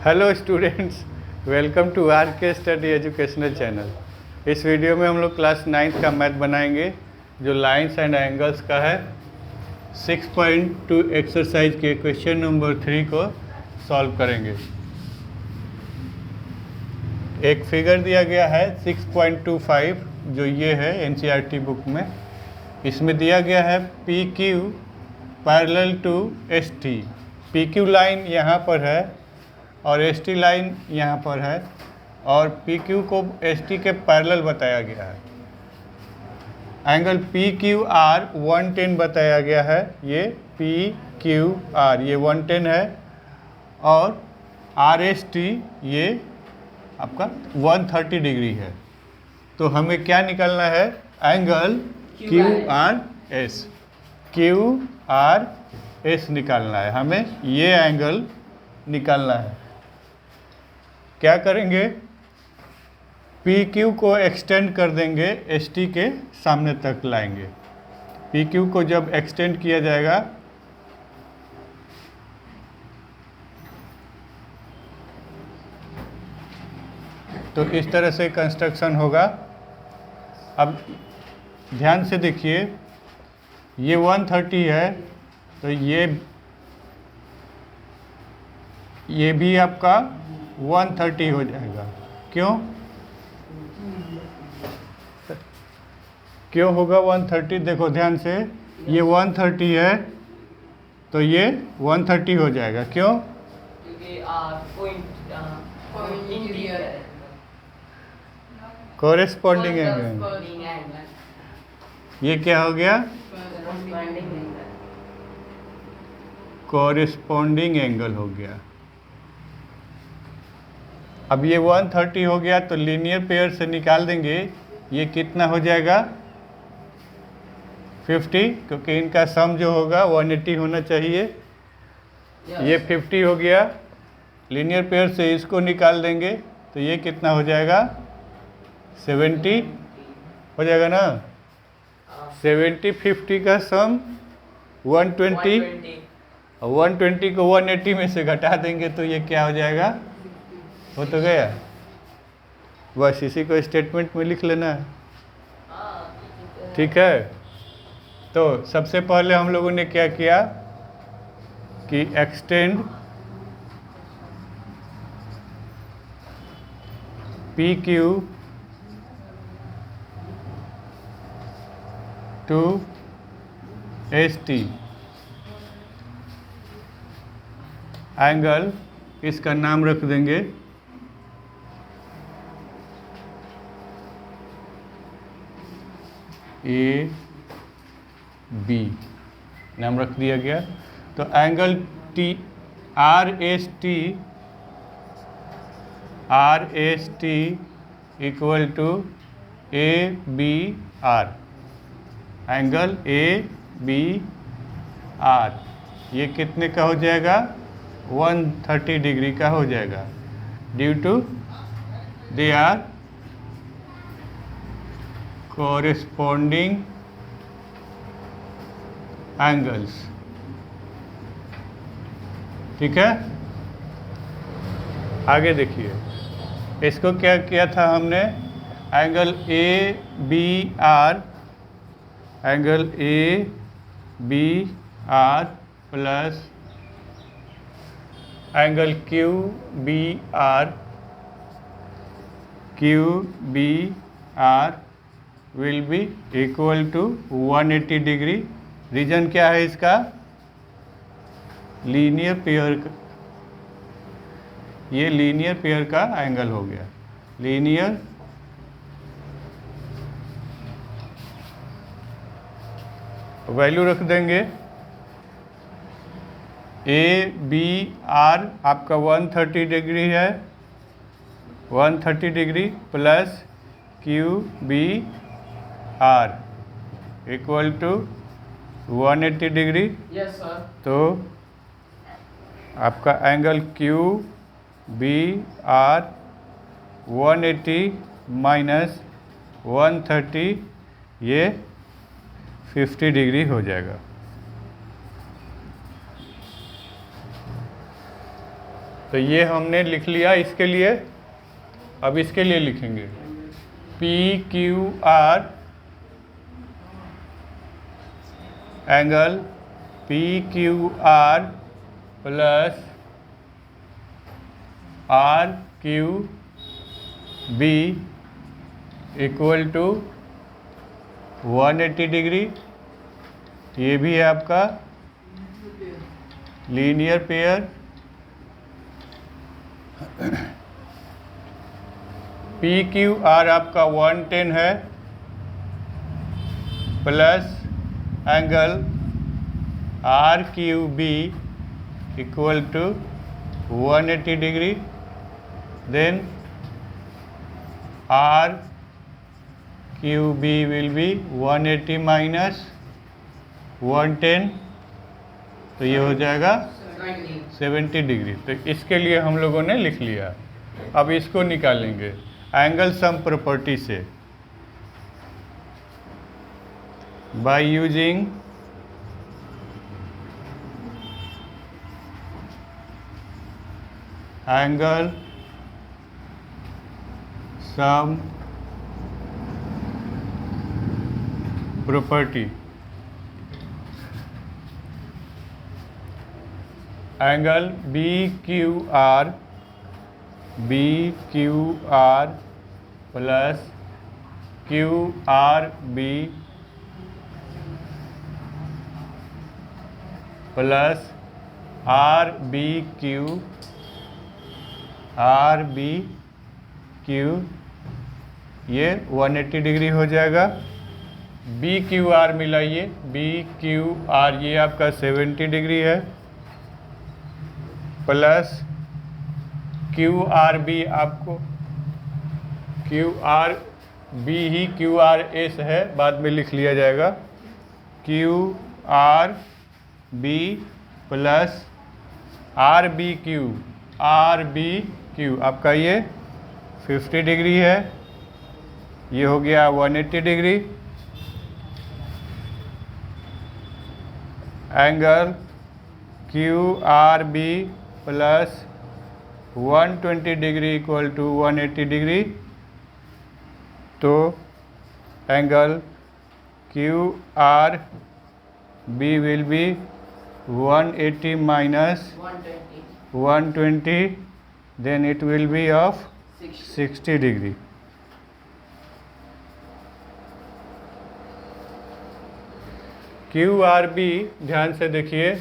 Hello students, welcome to R K study educational channel. इस video में हम लोग क्लास 9 का मैथ बनाएंगे जो लाइंस एंड एंगल्स का है। 6.2 एक्सरसाइज के क्वेश्चन नंबर 3 को सॉल्व करेंगे। एक फिगर दिया गया है 6.25 जो ये है एनसीईआरटी बुक में। इसमें दिया गया है P Q parallel to S T. P Q line यहाँ पर है और एस टी लाइन यहाँ पर है और पी क्यू को एस टी के पैरेलल बताया गया है। एंगल पी क्यू आर 110 बताया गया है। ये पी क्यू आर ये 110 है और आर एस टी ये आपका 130 डिग्री है। तो हमें क्या निकालना है? Angle Q R S. Q R S निकालना है हमें। ये एंगल निकालना है। क्या करेंगे? पी क्यू को एक्सटेंड कर देंगे, एस टी के सामने तक लाएंगे। पी क्यू को जब एक्सटेंड किया जाएगा तो इस तरह से कंस्ट्रक्शन होगा। अब ध्यान से देखिए, ये 130 है तो ये भी आपका 130 हो जाएगा। क्यों होगा 130? देखो ध्यान से, ये 130 है तो ये 130 हो जाएगा। क्यों? क्योंकि कोरेस्पॉन्डिंग एंगल। ये क्या हो गया? कोरेस्पॉन्डिंग एंगल हो गया। अब ये 130 हो गया तो लीनियर पेयर से निकाल देंगे। ये कितना हो जाएगा? 50, क्योंकि इनका सम जो होगा 180 होना चाहिए। ये 50 हो गया। लीनियर पेयर से इसको निकाल देंगे तो ये कितना हो जाएगा? 70 हो जाएगा ना। 70 50 का सम 120 और 120 को 180 में से घटा देंगे तो ये क्या हो जाएगा? हो तो गया। बस इसी को स्टेटमेंट में लिख लेना है। ठीक है। तो सबसे पहले हम लोगों ने क्या किया कि extend P Q to S T. Angle इसका नाम रख देंगे ए बी, नाम रख दिया गया। तो angle T R S T equal to A B R. Angle A B R ये कितने का हो जाएगा? 130 डिग्री का हो जाएगा। Due to they are corresponding angles. ठीक है। आगे देखिए, इसको क्या किया था हमने? Angle A B R, angle A B R plus angle Q B R will be equal to 180 degree. Reason क्या है इसका? Linear pair. ये लीनियर पेयर का एंगल हो गया। लीनियर वैल्यू रख देंगे। ए बी आर आपका 130 डिग्री है, 130 degree plus Q B R equal to 180 degree. Yes sir. तो आपका angle Q B R 180 minus 130 ये 50 डिग्री हो जाएगा। तो ये हमने लिख लिया इसके लिए। अब इसके लिए लिखेंगे PQR angle PQR plus RQB equal to 180 degree. ये भी है आपका लीनियर पेयर। PQR आपका 110 है plus angle RQB equal to 180 degree. Then RQB will be 180 minus 110, तो ये हो जाएगा 70 डिग्री। तो इसके लिए हम लोगों ने लिख लिया। अब इसको निकालेंगे एंगल सम प्रॉपर्टी से by using angle sum property. Angle BQR plus QRB plus RBQ ये 180 डिग्री हो जाएगा। BQR मिलाइए, BQR ये आपका 70 डिग्री है प्लस QRB आपको QRB ही QRS है, बाद में लिख लिया जाएगा। QRB प्लस RBQ आपका ये 50 डिग्री है, ये हो गया 180 degree. Angle QRB plus 120 degree equal to 180 degree. तो angle QRB will be 180 minus 120, then it will be of 60 degree. QRB ध्यान से देखिए,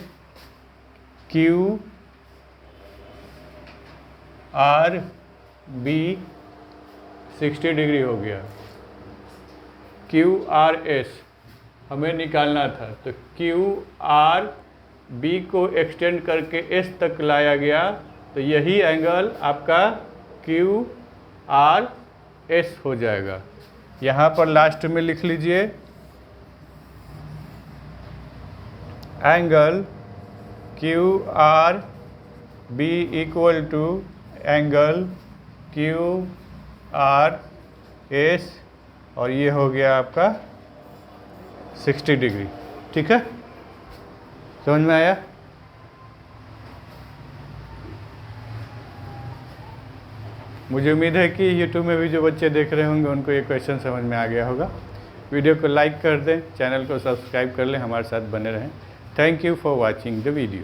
QRB 60 डिग्री हो गया। QRS हमें निकालना था, तो QRB को एक्सटेंड करके S तक लाया गया, तो यही एंगल आपका QRS हो जाएगा। यहाँ पर लास्ट में लिख लीजिए angle QRB equal to angle QRS, और ये हो गया आपका 60 डिग्री। ठीक है, समझ में आया? मुझे उम्मीद है कि YouTube में भी जो बच्चे देख रहे होंगे उनको ये क्वेश्चन समझ में आ गया होगा। वीडियो को लाइक कर दें, चैनल को सब्सक्राइब कर लें, हमारे साथ बने रहें। Thank you for watching the video.